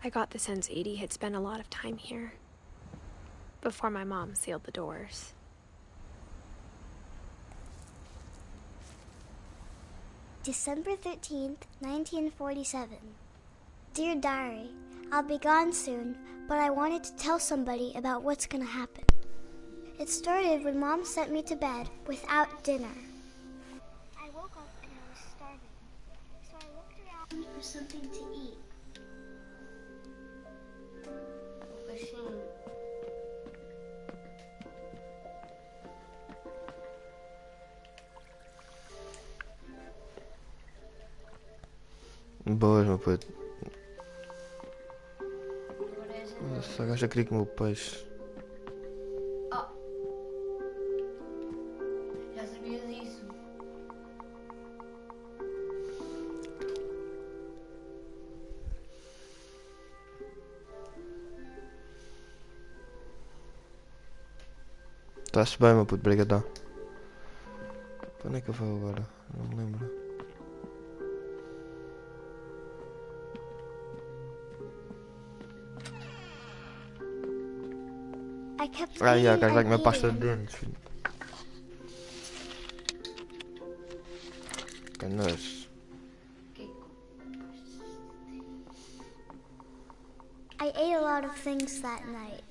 I got the sense Edie had spent a lot of time here, before my mom sealed the doors. December 13th, 1947. Dear Diary, I'll be gone soon, but I wanted to tell somebody about what's gonna happen. It started when Mom sent me to bed without dinner. I woke up and I was starving, so I looked around for something to eat. Boas, meu puto. Essa gaja queria comer o peixe. Oh. Já sabias isso? Está-se bem, meu puto, brigadão. Para onde é que eu vou agora? Não me lembro. I kept Ah, eating quero dar and minha pasta de eating. dentes, filho. Que nojo. I ate a lot of things that night.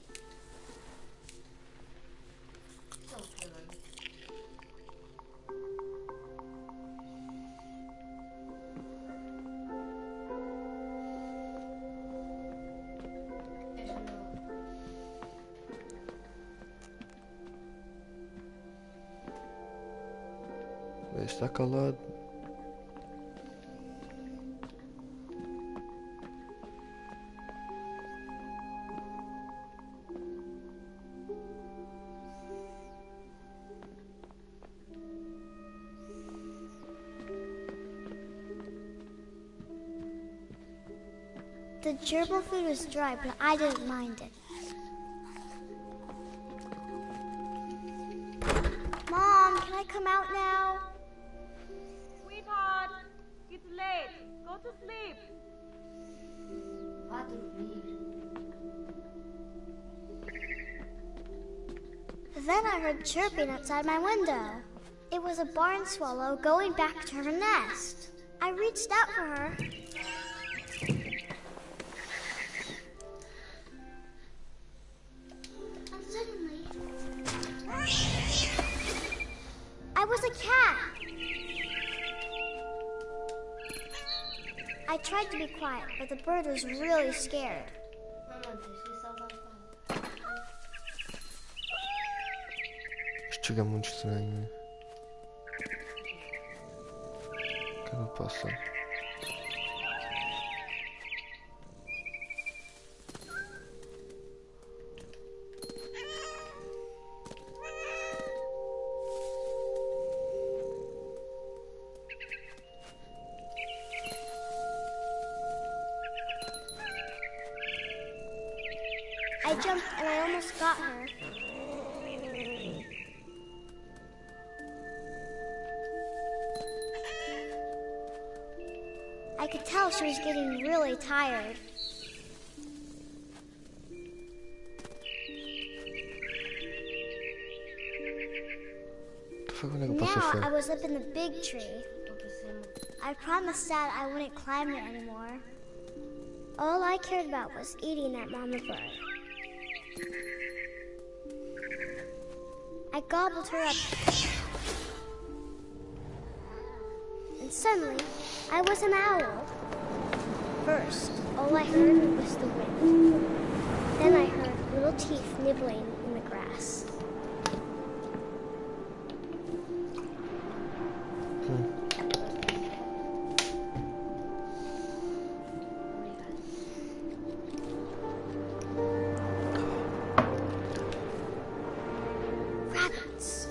Está calado. The gerbil food was dry, but I didn't mind it. Mom, can I come out now? Sweetheart, it's late. Go to sleep. Vá dormir. Then I heard chirping outside my window. It was a barn swallow going back to her nest. I reached out for her. And suddenly, I was a cat. I tried to be quiet, but the bird was really scared. Isto chega muito estranho. O que eu posso? I jumped and I almost got her. I could tell she was getting really tired. Now I was up in the big tree. I promised Dad I wouldn't climb it anymore. All I cared about was eating that mama bird. I gobbled her up. And suddenly, I was an owl. First, all I heard was the wind. Then I heard little teeth nibbling in the grass. Rabbits.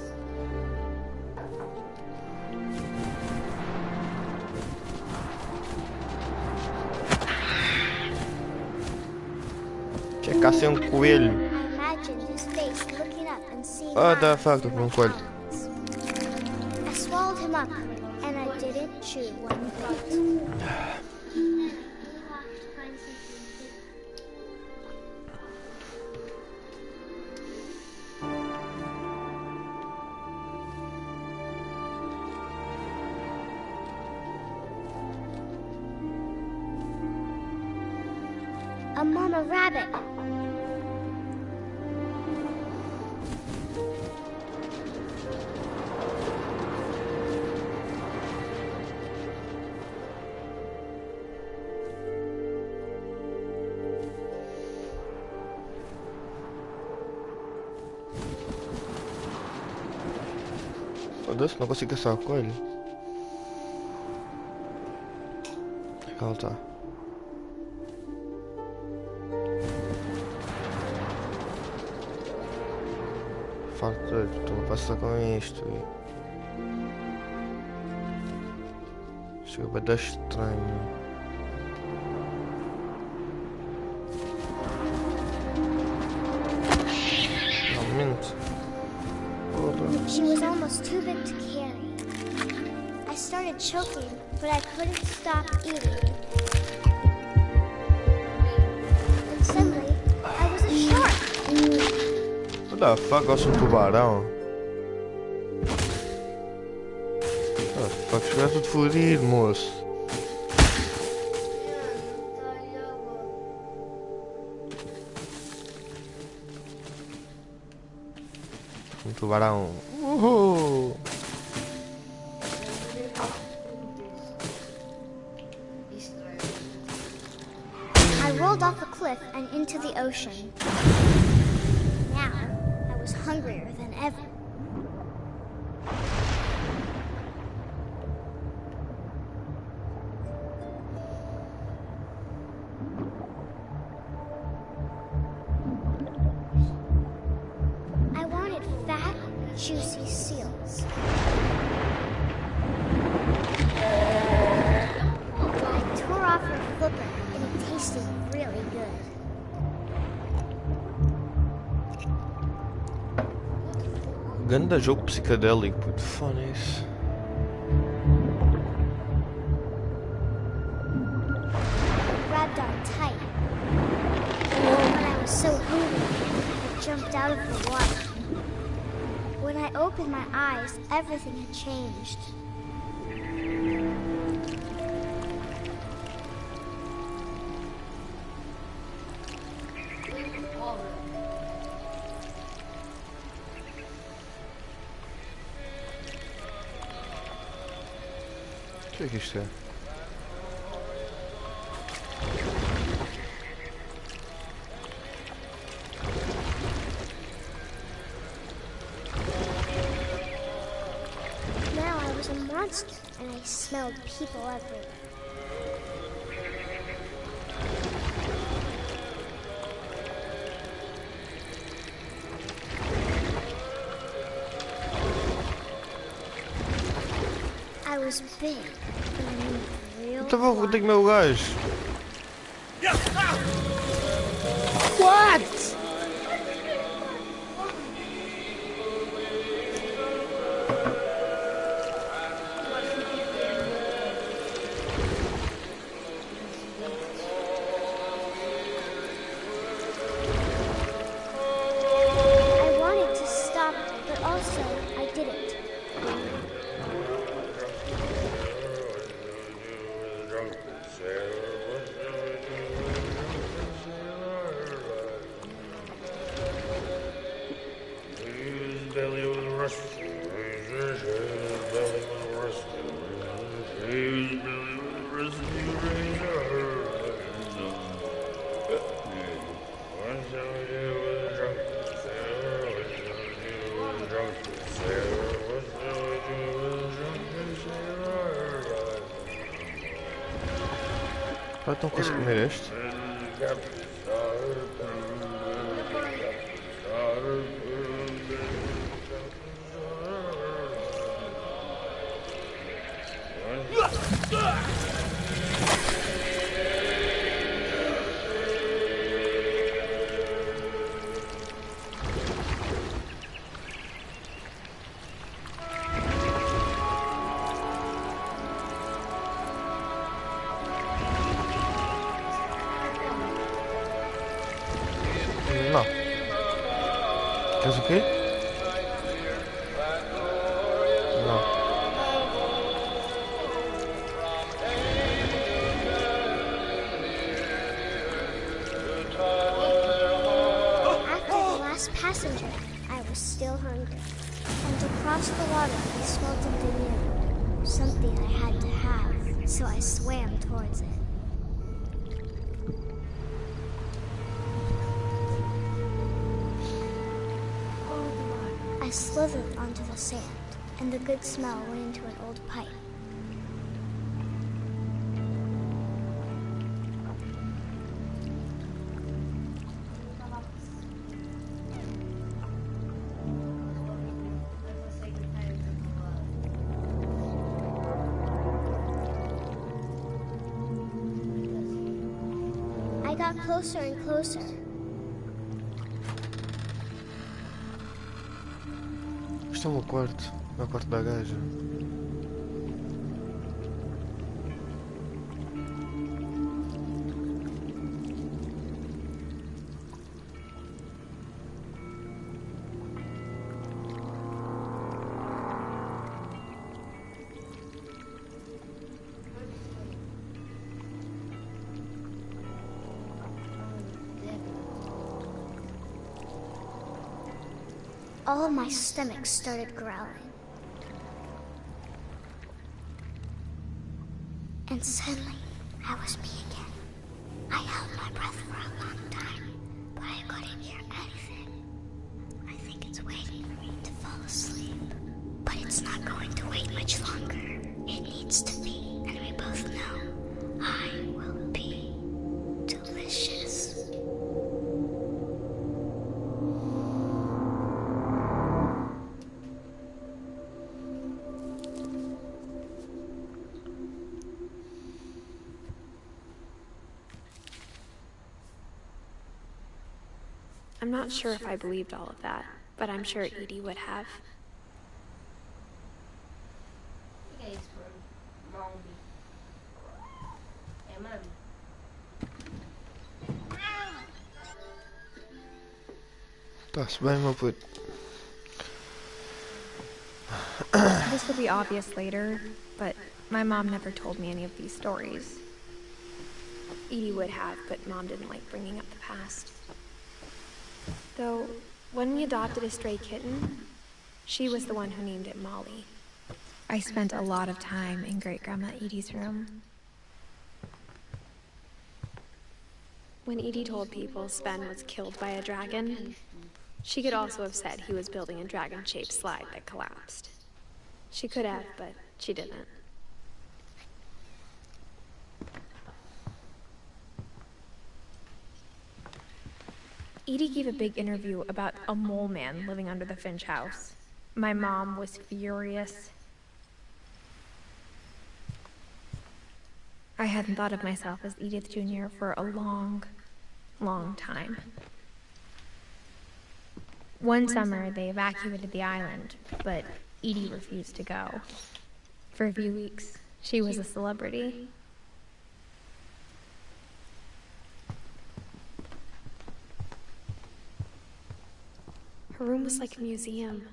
Checasse um coelho. I imagined his face looking up and seeing What the eyes fuck, in um my coelho. palms. I swallowed him up, and I didn't chew one bite. a mama rabbit. Foda-se, não consigo caçar o coelho. Onde é que ela está? Farto, estou a passar com isto. Chega para dar estranho. Realmente. She was almost too big to carry. I started choking, but I couldn't stop eating. And suddenly, I was a shark. What the fuck, gosto de um tubarão? What the fuck, chegar tudo fodido, moço. Um tubarão. Uhul! I rolled off a cliff and into the ocean. Now, I was hungrier than ever. I wanted fat, juicy seals. I tore off her flipper and it tasted really good. Ganda jogo psicadélico, puto, foda-se. Grabbed on tight. When I was so hungry, I jumped out of the water. When I opened my eyes, everything had changed. O que é que isto é? Now I was a monster, and I smelled people everywhere. I was big, and I moved real Então vou ter que quiet. meu gajo. What? I wanted to stop, but also I didn't. Ah, então consigo comer este? Não. Queres o quê? Não. Across the water, I smelled something new. Something I had to have, so I swam towards it. I slithered onto the sand, and the good smell went into an old pipe. I got closer and closer. Isto é o meu quarto. É o quarto da gaja. All of my stomach started growling. And suddenly, I was me again. I held my breath for a long time, but I couldn't hear anything. I think it's waiting for me to fall asleep. But it's not going to wait much longer. It needs to be, and we both know I will be delicious. I'm not sure if I believed all of that, but I'm sure Edie would have. O que é isso, mano? Mombi. É mami? Tá-se bem, meu puto. This will be obvious later, but my mom never told me any of these stories. Edie would have, but Mom didn't like bringing up the past. Though, when we adopted a stray kitten, she was the one who named it Molly. I spent a lot of time in Great-Grandma Edie's room. When Edie told people Sven was killed by a dragon, she could also have said he was building a dragon-shaped slide that collapsed. She could have, but she didn't. Edie gave a big interview about a mole man living under the Finch house. My mom was furious. I hadn't thought of myself as Edith Jr. for a long, long time. One summer, they evacuated the island, but Edie refused to go. For a few weeks, she was a celebrity. Her room was like a museum.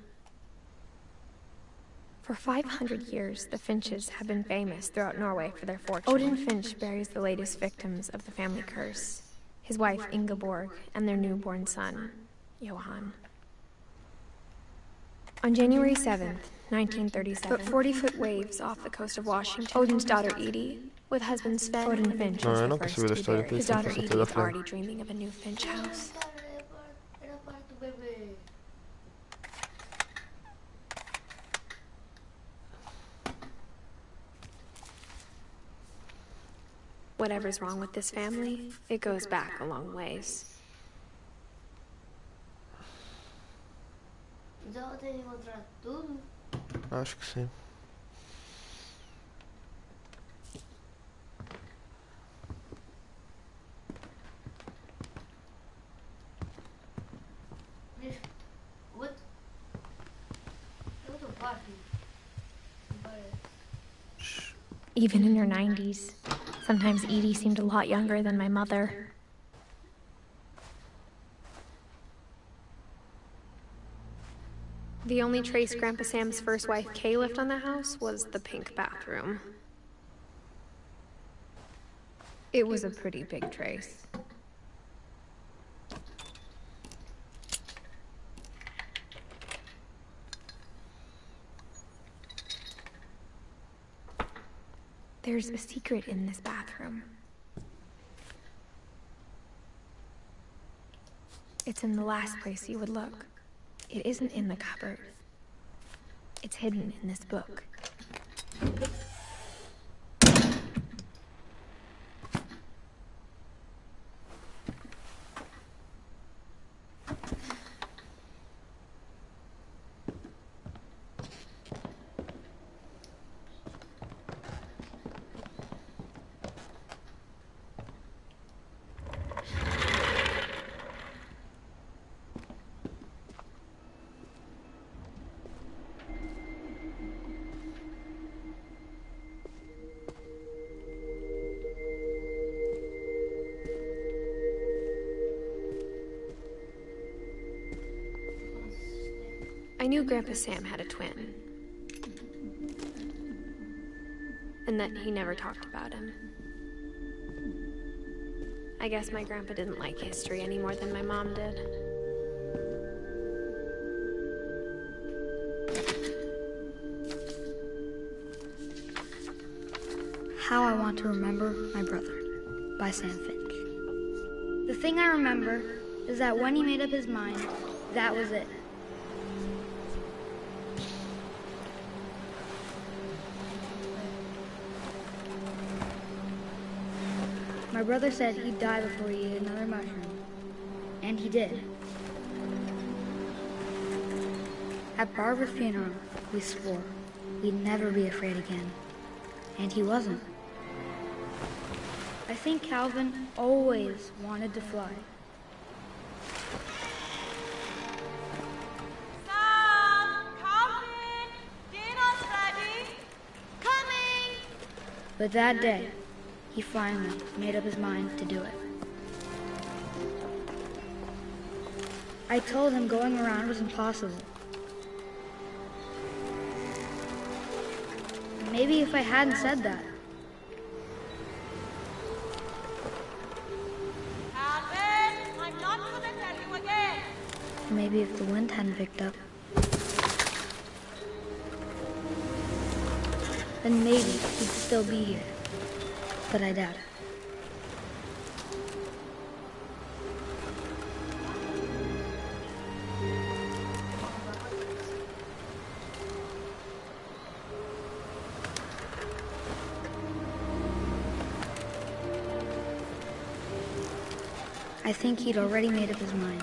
For 500 years, the Finches have been famous throughout Norway for their fortune. Odin Finch buries the latest victims of the family curse, his wife Ingeborg and their newborn son, Johan. On January 7th, 1937, 40-foot waves off the coast of Washington, Odin's daughter Edie, with husband Sven, Odin Finch was the first to be buried. His daughter Edie is already dreaming of a new Finch house. Era para tu bebê. Whatever's wrong with this family, it goes back a long ways. Já vou ter que encontrar tudo. Acho que sim. What? Eu tô Passem. Não parece. Even in her 90s, sometimes Edie seemed a lot younger than my mother. The only trace Grandpa Sam's first wife Kay left on the house was the pink bathroom. It was a pretty big trace. There's a secret in this bathroom. It's in the last place you would look. It isn't in the cupboard. It's hidden in this book. I knew Grandpa Sam had a twin. And that he never talked about him. I guess my grandpa didn't like history any more than my mom did. How I Want to Remember My Brother by Sam Finch. The thing I remember is that when he made up his mind, that was it. My brother said he'd die before he ate another mushroom. And he did. At Barbara's funeral, we swore we'd never be afraid again. And he wasn't. I think Calvin always wanted to fly. Sam, Calvin, dinner's ready. Coming! But that day, he finally made up his mind to do it. I told him going around was impossible. Maybe if I hadn't said that. Calvin, I'm not gonna tell you again. Maybe if the wind hadn't picked up. Then maybe he'd still be here. But I doubt it. I think he'd already made up his mind.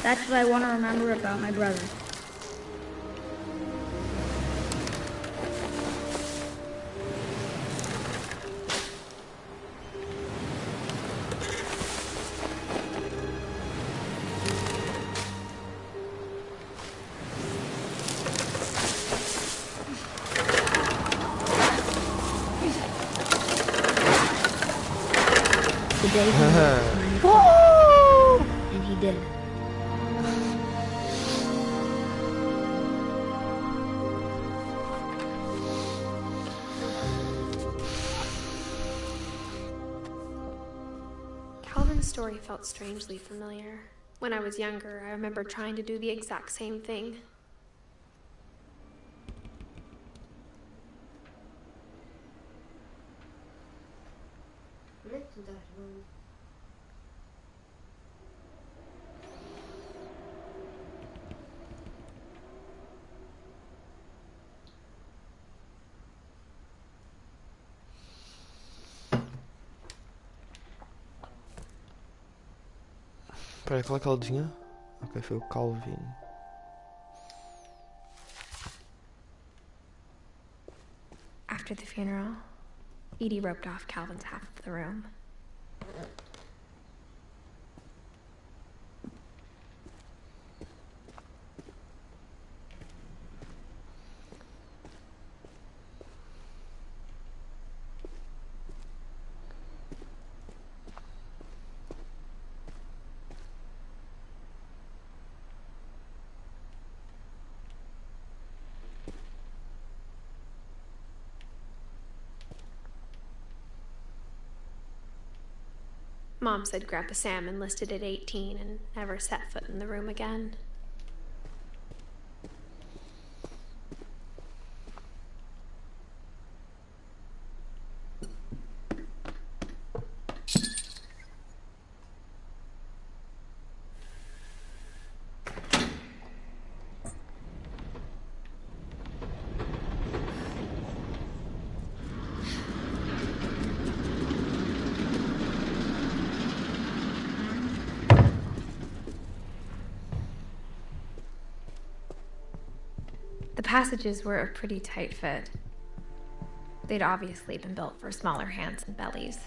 That's what I want to remember about my brother. The day he made his mind, and he did. story felt strangely familiar. When I was younger, I remember trying to do the exact same thing. Espera, qual é que ela tinha? Ok, foi o Calvin. After the funeral, Edie roped off Calvin's half of the room. Mom said Grandpa Sam enlisted at 18 and never set foot in the room again. The passages were a pretty tight fit. They'd obviously been built for smaller hands and bellies.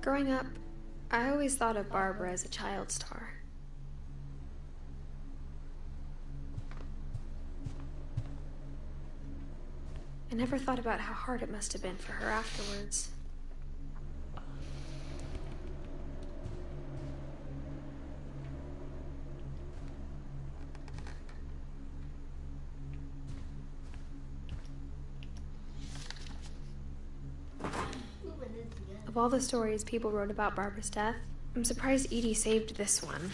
Growing up, I always thought of Barbara as a child star. I never thought about how hard it must have been for her afterwards. Of all the stories people wrote about Barbara's death, I'm surprised Edie saved this one.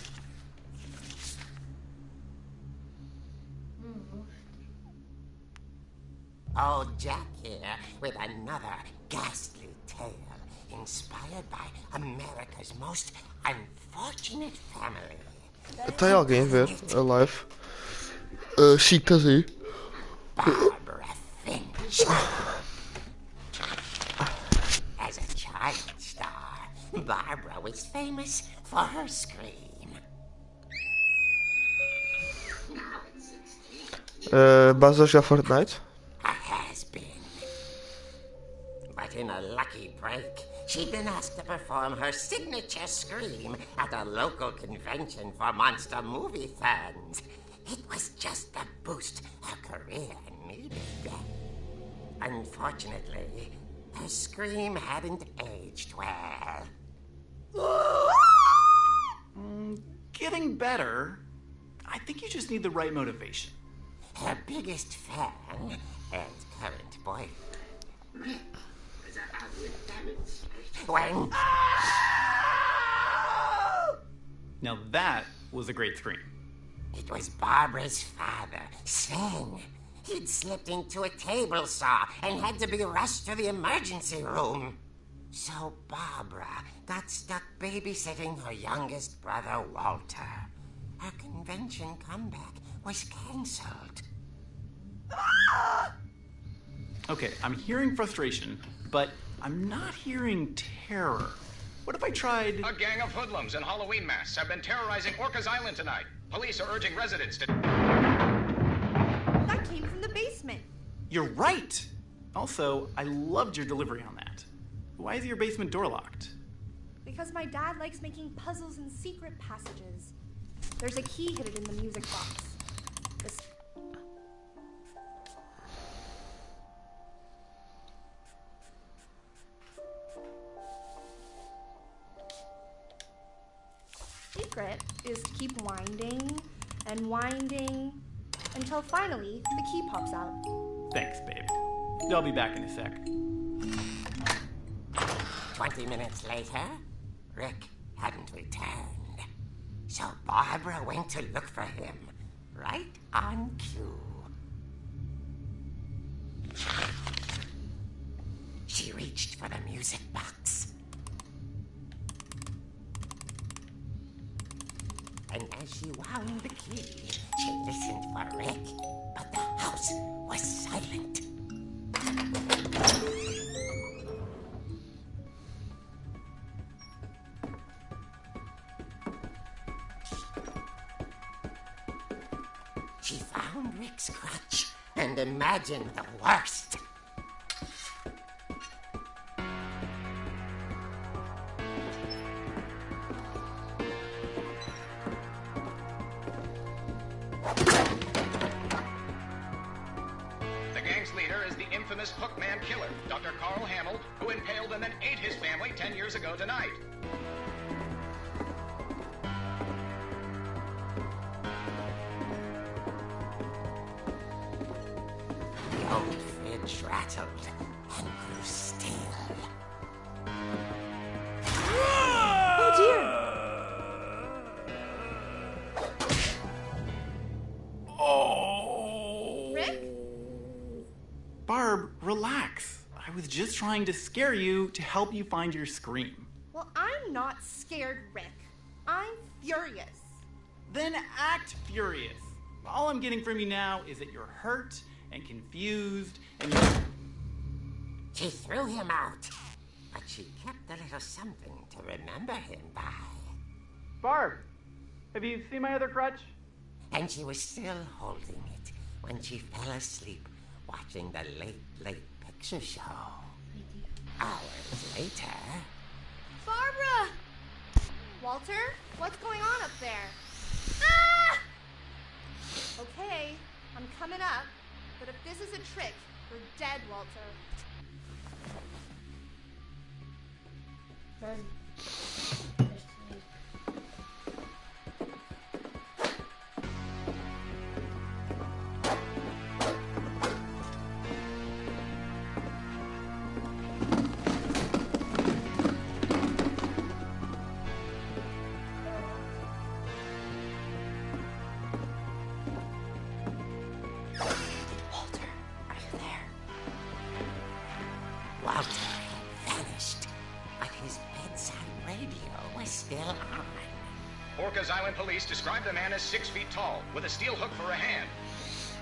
Old Jack here with another ghastly tale inspired by America's most unfortunate family. Tem alguém a ver a live? Chicas aí. Barbara Finch. As a child star, Barbara was famous for her scream. Basta jogar Fortnite? In a lucky break, she'd been asked to perform her signature scream at a local convention for monster movie fans. It was just the boost her career needed. Unfortunately, her scream hadn't aged well. Getting better. I think you just need the right motivation. Her biggest fan and current boyfriend. When... Now that was a great scream. It was Barbara's father, Sven. He'd slipped into a table saw and had to be rushed to the emergency room. So Barbara got stuck babysitting her youngest brother, Walter. Her convention comeback was cancelled. Okay, I'm hearing frustration, but I'm not hearing terror. What if I tried... A gang of hoodlums in Halloween masks have been terrorizing Orcas Island tonight. Police are urging residents to... That came from the basement. You're right! Also, I loved your delivery on that. Why is your basement door locked? Because my dad likes making puzzles and secret passages. There's a key hidden in the music box. This... keep winding and winding until finally the key pops out. Thanks, babe. I'll be back in a sec. 20 minutes later, Rick hadn't returned. So Barbara went to look for him, right on cue. She reached for the music box. And as she wound the key, she listened for Rick, but the house was silent. She found Rick's crutch and imagined the worst. The gang's leader is the infamous Hookman killer, Dr. Carl Hamill, who impaled and then ate his family 10 years ago tonight. The old fridge rattled and grew still. Oh dear! Rick? Barb, relax. I was just trying to scare you to help you find your scream. Well, I'm not scared, Rick. I'm furious. Then act furious. All I'm getting from you now is that you're hurt and confused and you... She threw him out, but she kept a little something to remember him by. Barb, have you seen my other crutch? And she was still holding it when she fell asleep watching the late picture show. Hours later... Barbara! Walter, what's going on up there? Ah! Okay, I'm coming up, but if this is a trick, you're dead, Walter. Walter had vanished, but his bedside radio was still on. Orcas Island police describe the man as 6 feet tall, with a steel hook for a hand.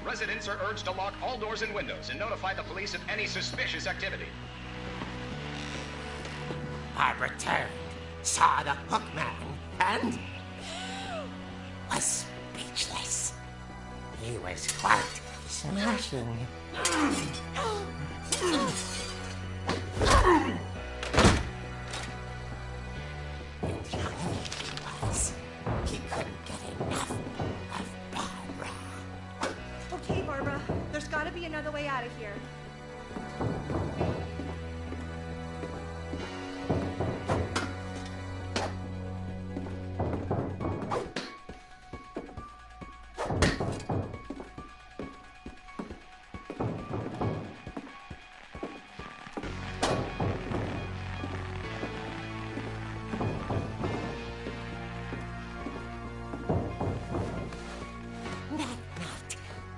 Residents are urged to lock all doors and windows and notify the police of any suspicious activity. Barbara turned, saw the hook man, and was speechless. He was quite smashing. And he was. He couldn't get enough of Barbara. Okay, Barbara, there's gotta be another way out of here.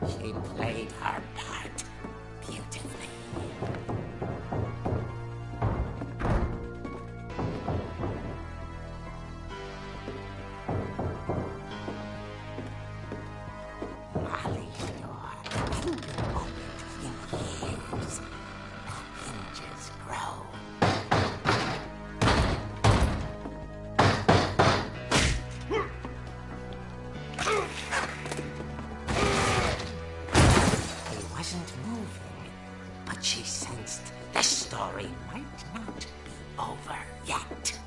She played her part beautifully. Molly's door hadn't been opened in years. The hinges grow. He wasn't moving, but she sensed the story might not be over yet.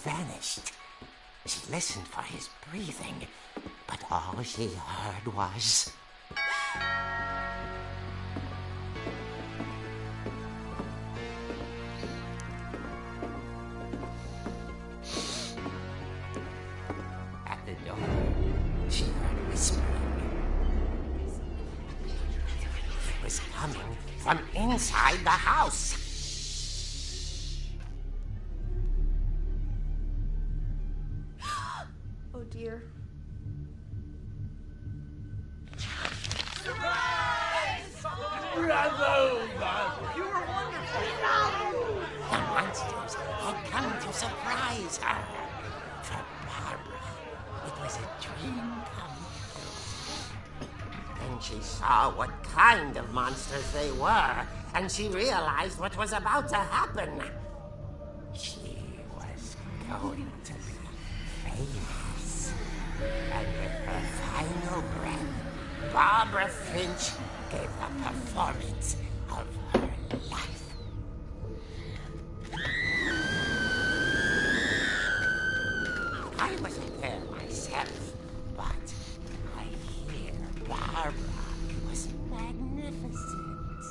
vanished. She listened for his breathing, but all she heard was... At the door, she heard whispering. It was coming from inside the house. Oh dear. The monsters had come to surprise her. For Barbara, it was a dream come true. Then she saw what kind of monsters they were, and she realized what was about to happen. She was going to be famous. And with her final breath, Barbara Finch gave the performance of her life. I wasn't there myself, but I hear Barbara was magnificent.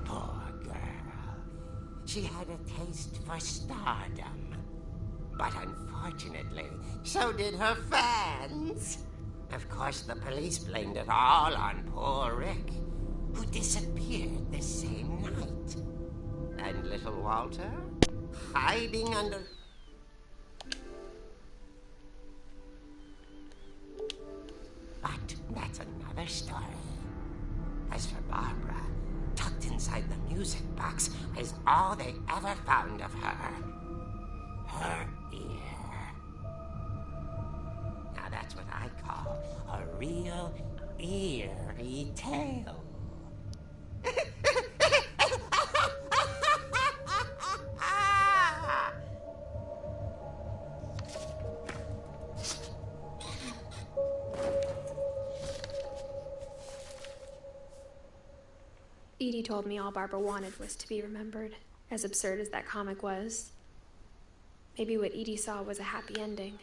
Poor girl. She had a taste for stardom. But unfortunately, so did her fans. Of course, the police blamed it all on poor Rick, who disappeared the same night. And little Walter, hiding under... But that's another story. As for Barbara, tucked inside the music box is all they ever found of her. Her ear. Now that's what I call a real eerie tale. Edie told me all Barbara wanted was to be remembered, as absurd as that comic was. Maybe what Edie saw was a happy ending.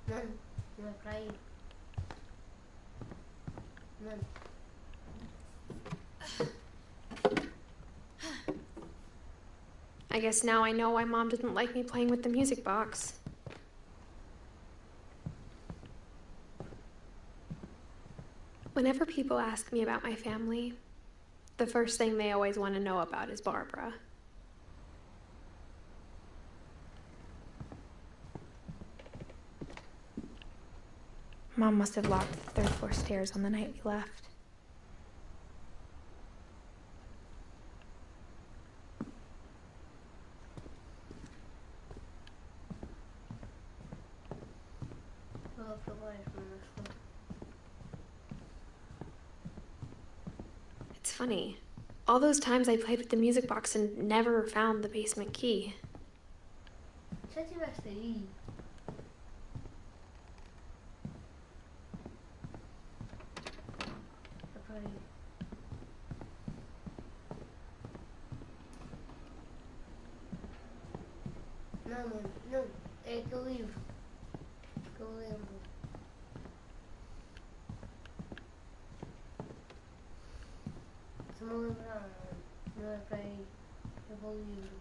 None. You're crying. None. I guess now I know why Mom didn't like me playing with the music box. Whenever people ask me about my family, the first thing they always want to know about is Barbara. Mom must have locked the third floor stairs on the night we left. It's funny. All those times I played with the music box and never found the basement key. Já tiveste aí? Não, mano, não. É aquele livro que eu lembro. Se me lembrar, não é para aí. Eu vou ler o livro.